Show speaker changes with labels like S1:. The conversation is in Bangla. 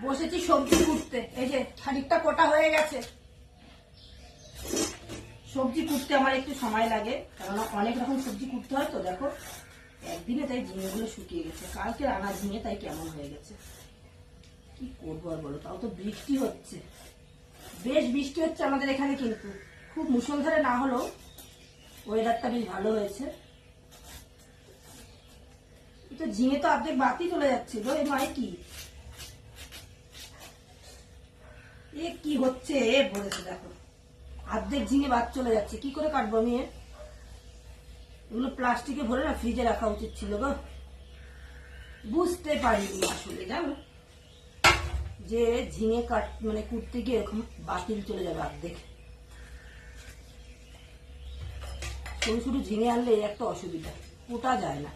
S1: বসেছি সবজি কুটতে। এই যে খানিকটা কোটা হয়ে গেছে। সবজি কুটতে আমার একটু সময় লাগে, কারণ অনেক রকম সবজি কুটতে হয় তো। দেখো একদিনে তাই ঝিঙেগুলো শুকিয়ে গেছে, কালকে আনা ঝিঙে তাই কেমন হয়ে গেছে। কি করবো আর বলো, তাও তো বৃষ্টি হচ্ছে, বেশ বৃষ্টি হচ্ছে আমাদের এখানে, কিন্তু খুব মুষলধারে না হলেও ওয়েদারটা বেশ ভালো হয়েছে। তো ঝিঙে তো অর্ধেক বাতি চলে যাচ্ছে গো। এই মাই কি এ কি হচ্ছে, এ বলেছে দেখো অর্ধেক ঝিঙে বাদ চলে যাচ্ছে। কি করে কাটবো আমি? এগুলো প্লাস্টিকে ভরে না ফ্রিজে রাখা উচিত ছিল গো। বুঝতে পারিনি আসলে, জানো, যে ঝিঙে কাট মানে কুটতে গিয়ে এরকম বাতিল চলে যাবে অর্ধেক। সরু সরু ঝিঙে আনলে একটা অসুবিধা, কোটা যায় না।